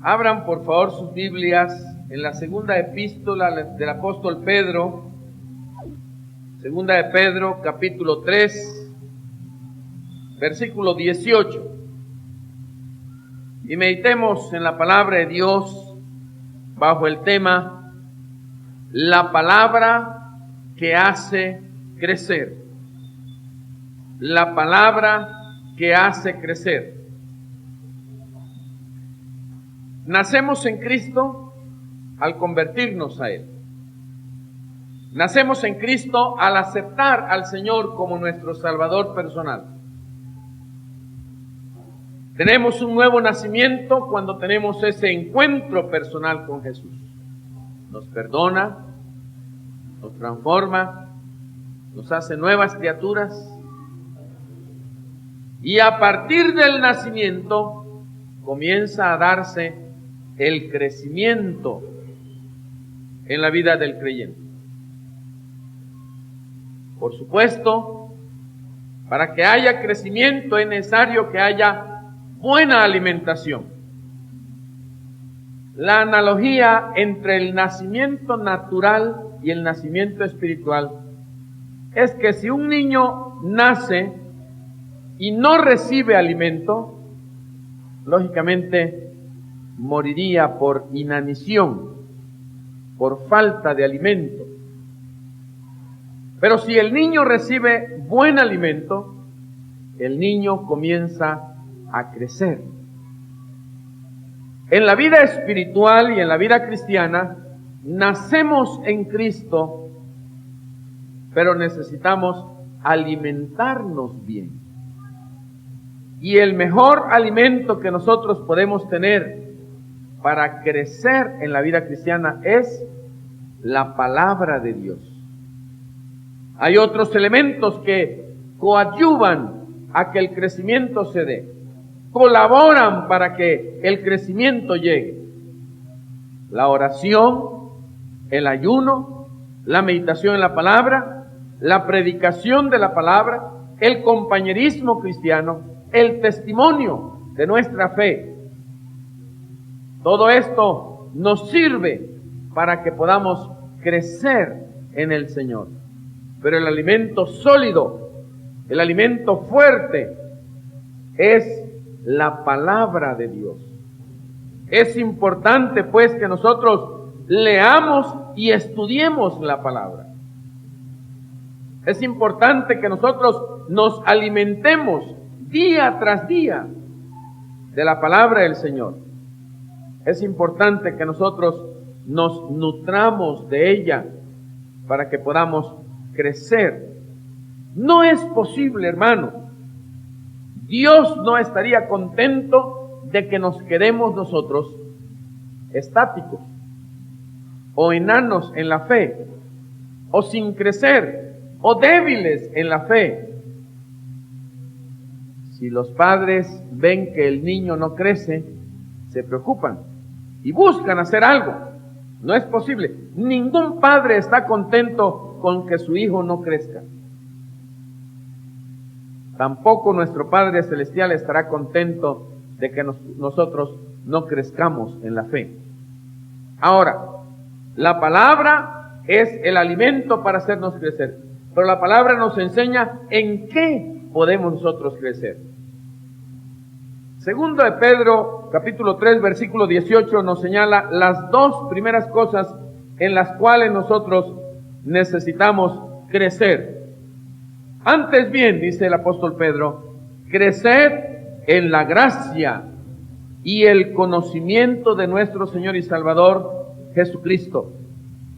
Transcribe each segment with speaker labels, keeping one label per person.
Speaker 1: Abran por favor sus Biblias en la segunda epístola del apóstol Pedro, segunda de Pedro, capítulo 3, versículo 18. Y meditemos en la palabra de Dios bajo el tema la palabra que hace crecer. La palabra que hace crecer. Nacemos en Cristo al convertirnos a Él. Nacemos en Cristo al aceptar al Señor como nuestro Salvador personal. Tenemos un nuevo nacimiento cuando tenemos ese encuentro personal con Jesús. Nos perdona, nos transforma, nos hace nuevas criaturas. Y a partir del nacimiento comienza a darse el crecimiento en la vida del creyente. Por supuesto, para que haya crecimiento es necesario que haya buena alimentación. La analogía entre el nacimiento natural y el nacimiento espiritual es que si un niño nace y no recibe alimento, lógicamente moriría por inanición, por falta de alimento. Pero si el niño recibe buen alimento, el niño comienza a crecer. En la vida espiritual y en la vida cristiana, nacemos en Cristo, pero necesitamos alimentarnos bien. Y el mejor alimento que nosotros podemos tener para crecer en la vida cristiana es la palabra de Dios. Hay otros elementos que coadyuvan a que el crecimiento se dé, colaboran para que el crecimiento llegue. La oración, el ayuno, la meditación en la palabra, la predicación de la palabra, el compañerismo cristiano, el testimonio de nuestra fe. Todo esto nos sirve para que podamos crecer en el Señor. Pero el alimento sólido, el alimento fuerte, es la palabra de Dios. Es importante pues que nosotros leamos y estudiemos la palabra. Es importante que nosotros nos alimentemos día tras día de la palabra del Señor. Es importante que nosotros nos nutramos de ella para que podamos crecer. No es posible, hermano. Dios no estaría contento de que nos quedemos nosotros estáticos o enanos en la fe, o sin crecer, o débiles en la fe. Si los padres ven que el niño no crece, se preocupan y buscan hacer algo. No es posible. Ningún padre está contento con que su hijo no crezca. Tampoco nuestro Padre Celestial estará contento de que nosotros no crezcamos en la fe. Ahora, la palabra es el alimento para hacernos crecer, pero la palabra nos enseña en qué podemos nosotros crecer. Segundo de Pedro, capítulo 3, versículo 18, nos señala las dos primeras cosas en las cuales nosotros necesitamos crecer. Antes bien, dice el apóstol Pedro, creced en la gracia y el conocimiento de nuestro Señor y Salvador Jesucristo.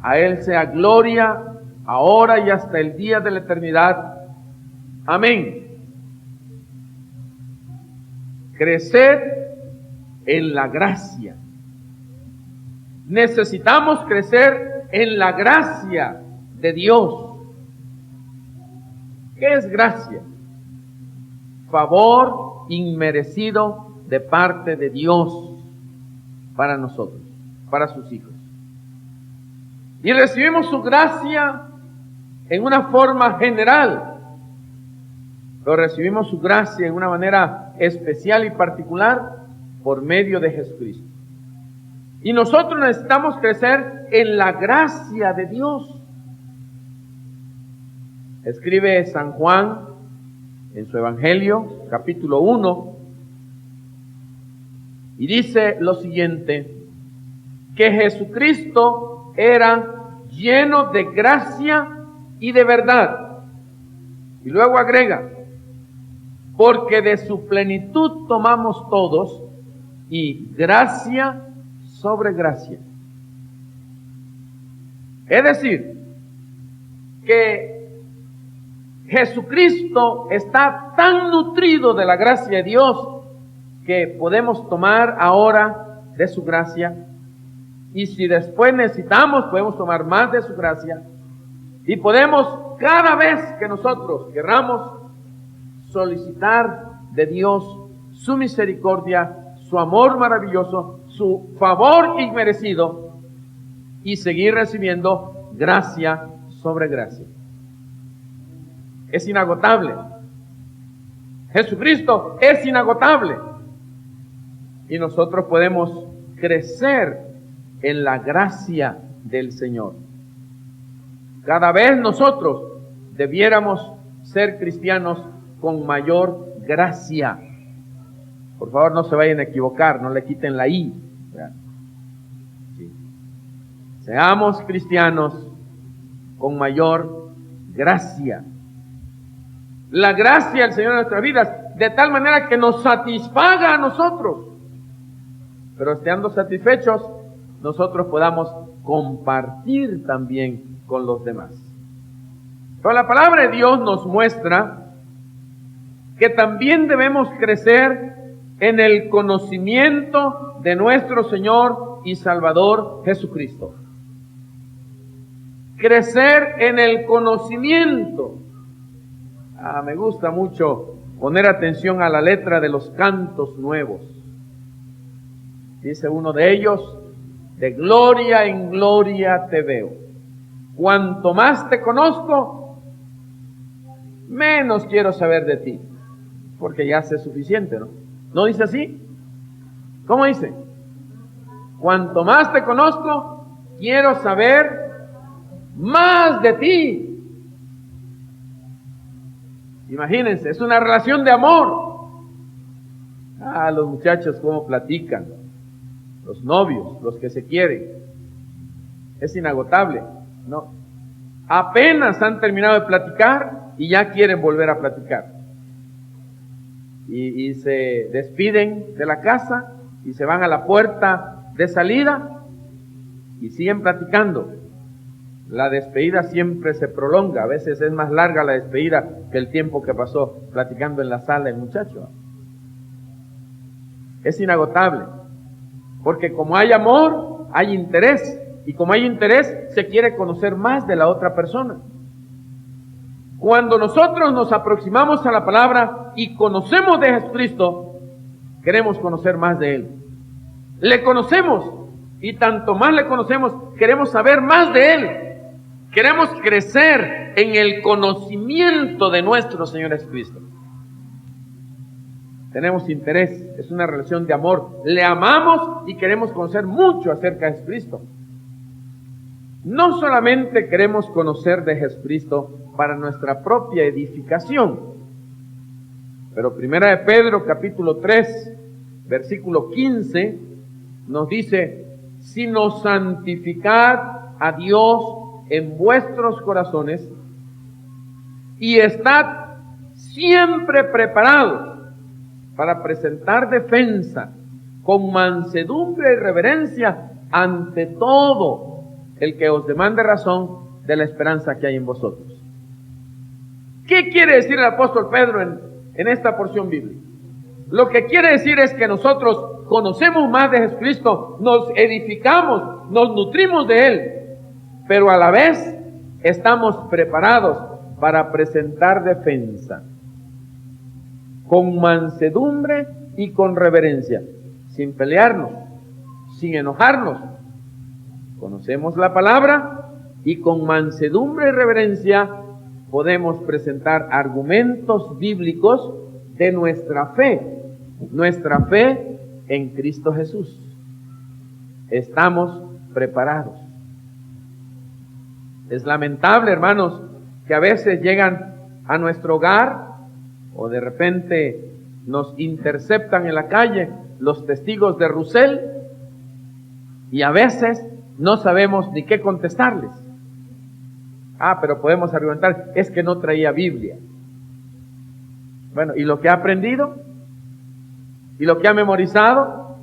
Speaker 1: A Él sea gloria, ahora y hasta el día de la eternidad. Amén. Creced en la gracia. Necesitamos crecer en la gracia de Dios. ¿Qué es gracia? Favor inmerecido de parte de Dios para nosotros, para sus hijos. Y recibimos su gracia en una forma general, pero recibimos su gracia en una manera especial y particular por medio de Jesucristo. Y nosotros necesitamos crecer en la gracia de Dios. Escribe San Juan en su Evangelio, capítulo 1, y dice lo siguiente, que Jesucristo era lleno de gracia y de verdad. Y luego agrega, porque de su plenitud tomamos todos, y gracia sobre gracia. Es decir, que Jesucristo está tan nutrido de la gracia de Dios que podemos tomar ahora de su gracia, y si después necesitamos podemos tomar más de su gracia, y podemos cada vez que nosotros querramos solicitar de Dios su misericordia, su amor maravilloso, su favor inmerecido, y seguir recibiendo gracia sobre gracia. Es inagotable. Jesucristo es inagotable. Y nosotros podemos crecer en la gracia del Señor. Cada vez nosotros debiéramos ser cristianos con mayor gracia. Por favor, no se vayan a equivocar, no le quiten la I. Sí. Seamos cristianos con mayor gracia. La gracia del Señor en nuestras vidas, de tal manera que nos satisfaga a nosotros. Pero estando satisfechos, nosotros podamos compartir también con los demás. Pero la palabra de Dios nos muestra que también debemos crecer en el conocimiento de nuestro Señor y Salvador Jesucristo. Crecer en el conocimiento. Me gusta mucho poner atención a la letra de los cantos nuevos. Dice uno de ellos, de gloria en gloria te veo. Cuanto más te conozco, menos quiero saber de ti. Porque ya sé suficiente, ¿no? ¿No dice así? ¿Cómo dice? Cuanto más te conozco, quiero saber más de ti. Imagínense, es una relación de amor. Los muchachos cómo platican, los novios, los que se quieren. Es inagotable, ¿no? Apenas han terminado de platicar y ya quieren volver a platicar. Y se despiden de la casa y se van a la puerta de salida y siguen platicando. La despedida siempre se prolonga, a veces es más larga la despedida que el tiempo que pasó platicando en la sala el muchacho. Es inagotable, porque como hay amor, hay interés, y como hay interés, se quiere conocer más de la otra persona. Cuando nosotros nos aproximamos a la palabra y conocemos de Jesucristo, queremos conocer más de Él. Le conocemos, y tanto más le conocemos, queremos saber más de Él. Queremos crecer en el conocimiento de nuestro Señor Jesucristo. Tenemos interés, es una relación de amor. Le amamos y queremos conocer mucho acerca de Jesucristo. No solamente queremos conocer de Jesucristo para nuestra propia edificación, pero Primera de Pedro, capítulo 3, versículo 15, nos dice, sino santificad a Dios en vuestros corazones y estad siempre preparados para presentar defensa con mansedumbre y reverencia ante todo el que os demande razón de la esperanza que hay en vosotros. ¿Qué quiere decir el apóstol Pedro en esta porción bíblica? Lo que quiere decir es que nosotros conocemos más de Jesucristo, nos edificamos, nos nutrimos de Él, pero a la vez estamos preparados para presentar defensa con mansedumbre y con reverencia, sin pelearnos, sin enojarnos. Conocemos la palabra y con mansedumbre y reverencia podemos presentar argumentos bíblicos de nuestra fe en Cristo Jesús. estamos preparados. Es lamentable, hermanos, que a veces llegan a nuestro hogar o de repente nos interceptan en la calle los testigos de Rusell y a veces no sabemos ni qué contestarles. Pero podemos argumentar, es que no traía Biblia. Bueno, ¿y lo que ha aprendido? ¿Y lo que ha memorizado?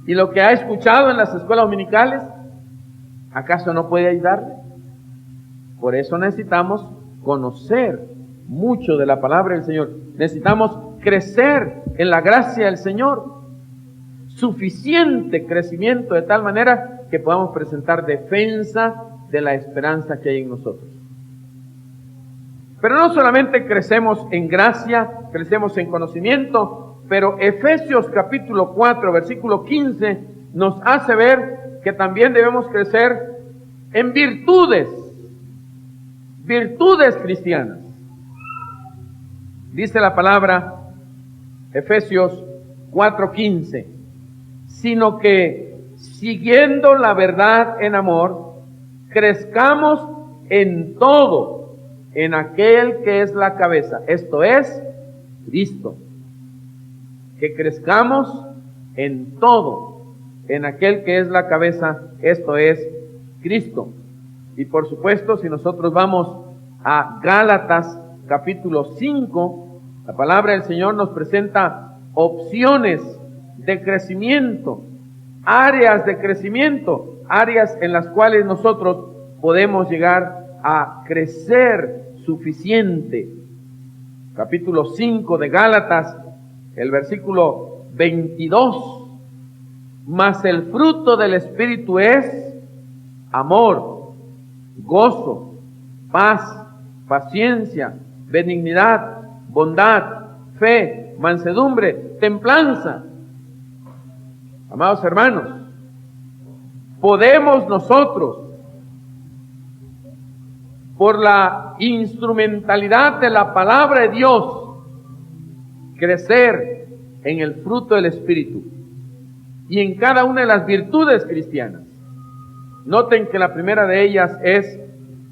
Speaker 1: ¿Y lo que ha escuchado en las escuelas dominicales? ¿Acaso no puede ayudarle? Por eso necesitamos conocer mucho de la palabra del Señor. Necesitamos crecer en la gracia del Señor. Suficiente crecimiento de tal manera que podamos presentar defensa de la esperanza que hay en nosotros. Pero no solamente crecemos en gracia, crecemos en conocimiento, pero Efesios capítulo 4, versículo 15, nos hace ver que también debemos crecer en virtudes cristianas. Dice la palabra, Efesios 4:15, sino que siguiendo la verdad en amor, crezcamos en todo, en aquel que es la cabeza, esto es Cristo. Que crezcamos en todo, en aquel que es la cabeza, esto es Cristo. Y por supuesto, si nosotros vamos a Gálatas capítulo 5, la palabra del Señor nos presenta opciones de crecimiento, áreas de crecimiento, áreas en las cuales nosotros podemos llegar a crecer suficiente. Capítulo 5 de Gálatas, el versículo 22, mas el fruto del Espíritu es amor, gozo, paz, paciencia, benignidad, bondad, fe, mansedumbre, templanza. Amados hermanos, podemos nosotros, por la instrumentalidad de la palabra de Dios, crecer en el fruto del Espíritu y en cada una de las virtudes cristianas. Noten que la primera de ellas es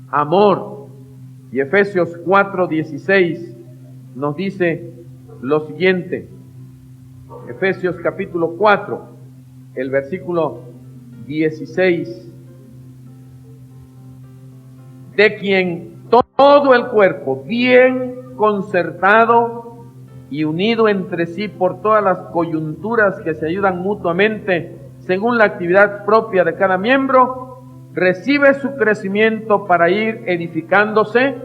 Speaker 1: amor. Y Efesios 4:16 nos dice lo siguiente. Efesios capítulo 4, el versículo 16. De quien todo el cuerpo, bien concertado y unido entre sí por todas las coyunturas que se ayudan mutuamente según la actividad propia de cada miembro, recibe su crecimiento para ir edificándose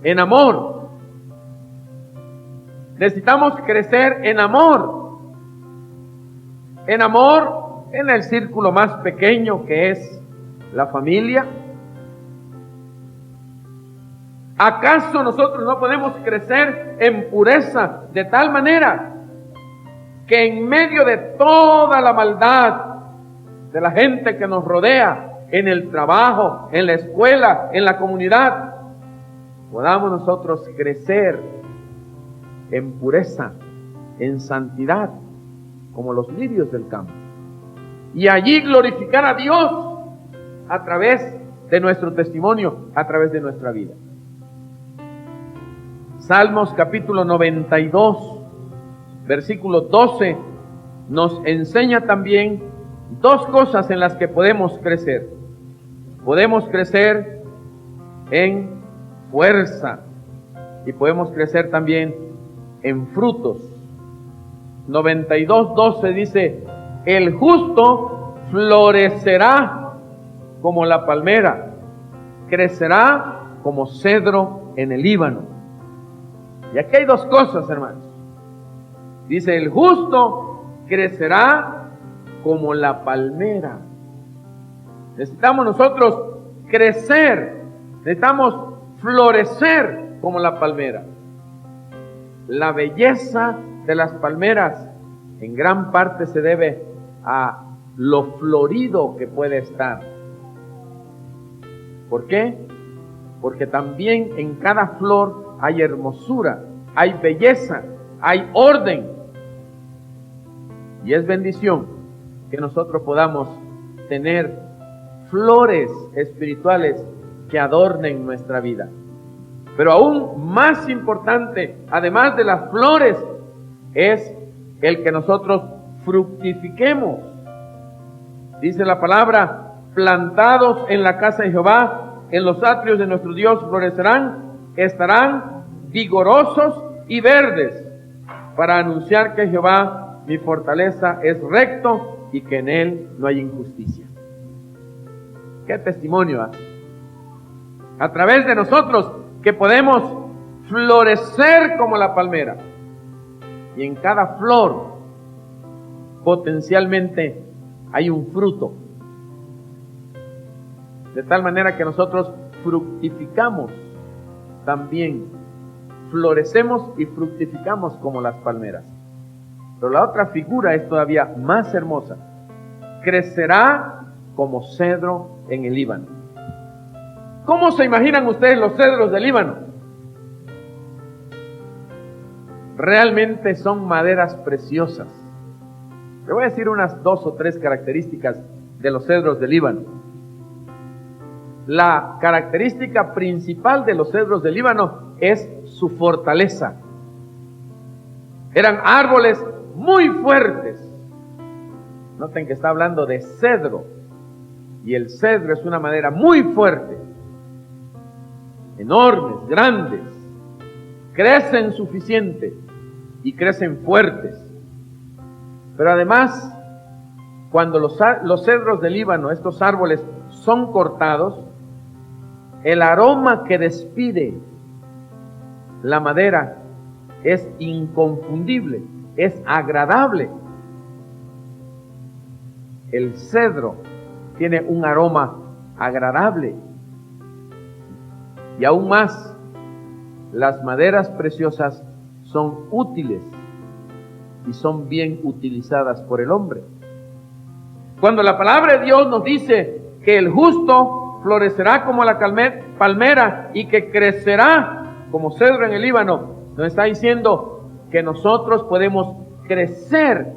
Speaker 1: en amor. Necesitamos crecer en amor en el círculo más pequeño que es la familia. ¿Acaso nosotros no podemos crecer en pureza de tal manera que en medio de toda la maldad de la gente que nos rodea, en el trabajo, en la escuela, en la comunidad, podamos nosotros crecer en pureza, en santidad, como los lirios del campo, y allí glorificar a Dios a través de nuestro testimonio, a través de nuestra vida? Salmos capítulo 92, versículo 12, nos enseña también dos cosas en las que podemos crecer. Podemos crecer en fuerza y podemos crecer también en frutos. 92:12 dice, el justo florecerá como la palmera, crecerá como cedro en el Líbano. Y aquí hay dos cosas, hermanos. Dice, el justo crecerá como la palmera. Necesitamos nosotros crecer, necesitamos florecer como la palmera. La belleza de las palmeras en gran parte se debe a lo florido que puede estar. ¿Por qué? Porque también en cada flor hay hermosura, hay belleza, hay orden. Y es bendición que nosotros podamos tener flores espirituales que adornen nuestra vida. Pero aún más importante, además de las flores, es el que nosotros fructifiquemos. Dice la palabra: plantados en la casa de Jehová, en los atrios de nuestro Dios florecerán, estarán vigorosos y verdes, para anunciar que Jehová, mi fortaleza, es recto y que en él no hay injusticia. ¡Qué testimonio! A través de nosotros que podemos florecer como la palmera, y en cada flor potencialmente hay un fruto, de tal manera que nosotros fructificamos también, florecemos y fructificamos como las palmeras. Pero la otra figura es todavía más hermosa: crecerá como cedro en el Líbano. ¿Cómo se imaginan ustedes los cedros del Líbano? Realmente son maderas preciosas. Le voy a decir unas 2 o 3 características de los cedros del Líbano. La característica principal de los cedros del Líbano es su fortaleza. Eran árboles muy fuertes. Noten que está hablando de cedro, y el cedro es una madera muy fuerte, enormes, grandes, crecen suficiente y crecen fuertes. Pero además, cuando los cedros del Líbano, estos árboles, son cortados, el aroma que despide la madera es inconfundible, es agradable. El cedro tiene un aroma agradable. Y aún más, las maderas preciosas son útiles y son bien utilizadas por el hombre. Cuando la palabra de Dios nos dice que el justo florecerá como la palmera y que crecerá como cedro en el Líbano, nos está diciendo que nosotros podemos crecer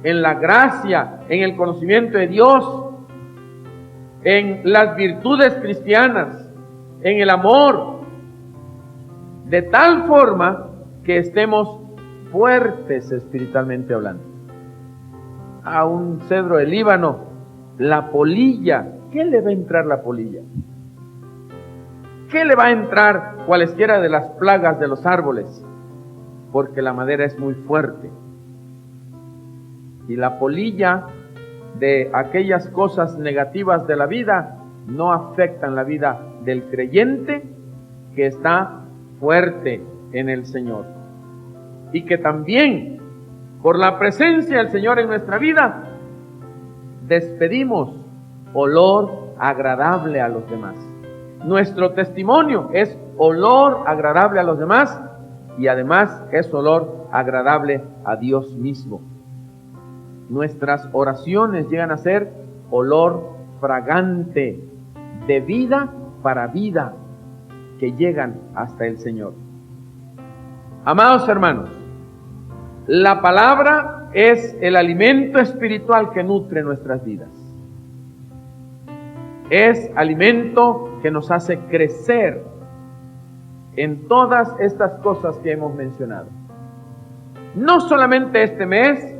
Speaker 1: en la gracia, en el conocimiento de Dios, en las virtudes cristianas, en el amor, de tal forma que estemos fuertes espiritualmente hablando. A un cedro del Líbano, la polilla, ¿qué le va a entrar la polilla? ¿Qué le va a entrar cualesquiera de las plagas de los árboles? Porque la madera es muy fuerte. Y la polilla de aquellas cosas negativas de la vida no afectan la vida del creyente que está fuerte en el Señor. Y que también, por la presencia del Señor en nuestra vida, despedimos olor agradable a los demás. Nuestro testimonio es olor agradable a los demás, y además es olor agradable a Dios mismo. Nuestras oraciones llegan a ser olor fragante de vida para vida, que llegan hasta el Señor. Amados hermanos, la palabra es el alimento espiritual que nutre nuestras vidas. Es alimento que nos hace crecer en todas estas cosas que hemos mencionado. No solamente este mes,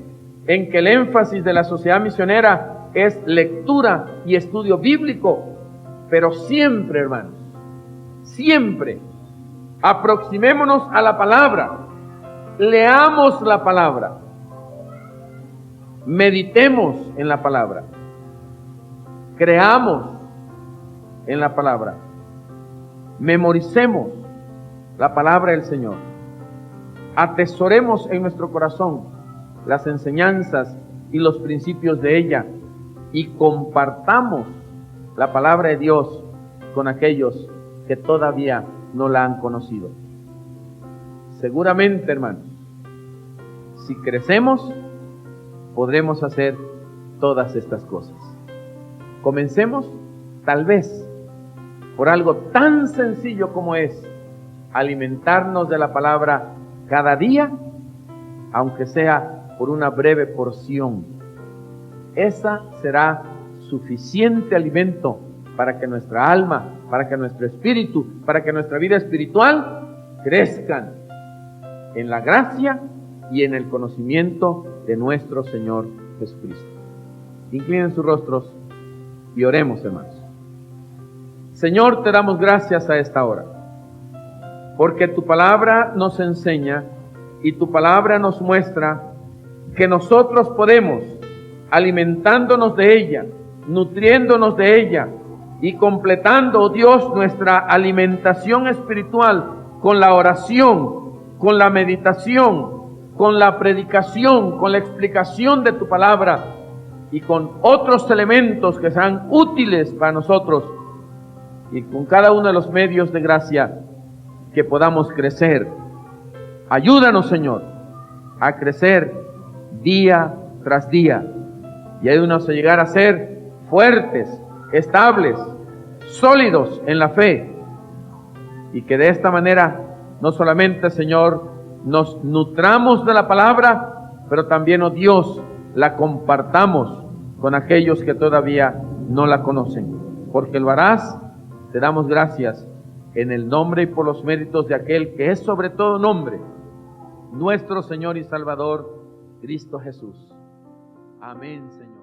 Speaker 1: en que el énfasis de la sociedad misionera es lectura y estudio bíblico, pero siempre, hermanos, siempre aproximémonos a la palabra, leamos la palabra, meditemos en la palabra, creamos en la palabra, memoricemos la palabra del Señor, atesoremos en nuestro corazón las enseñanzas y los principios de ella, y compartamos la palabra de Dios con aquellos que todavía no la han conocido. Seguramente, hermanos, si crecemos, podremos hacer todas estas cosas. Comencemos, tal vez, por algo tan sencillo como es alimentarnos de la palabra cada día, aunque sea por una breve porción, esa será suficiente alimento para que nuestra alma, para que nuestro espíritu, para que nuestra vida espiritual crezcan en la gracia y en el conocimiento de nuestro Señor Jesucristo. Inclinen sus rostros y oremos, hermanos. Señor, te damos gracias a esta hora, porque tu palabra nos enseña y tu palabra nos muestra que nosotros podemos, alimentándonos de ella, nutriéndonos de ella y completando, oh Dios, nuestra alimentación espiritual con la oración, con la meditación, con la predicación, con la explicación de tu palabra y con otros elementos que sean útiles para nosotros, y con cada uno de los medios de gracia que podamos crecer. Ayúdanos, Señor, a crecer día tras día y ayúdanos a llegar a ser fuertes, estables, sólidos en la fe, y que de esta manera no solamente, Señor, nos nutramos de la palabra, pero también, oh Dios, la compartamos con aquellos que todavía no la conocen, porque lo harás. Te damos gracias en el nombre y por los méritos de aquel que es sobre todo nombre, nuestro Señor y Salvador, Cristo Jesús. Amén, Señor.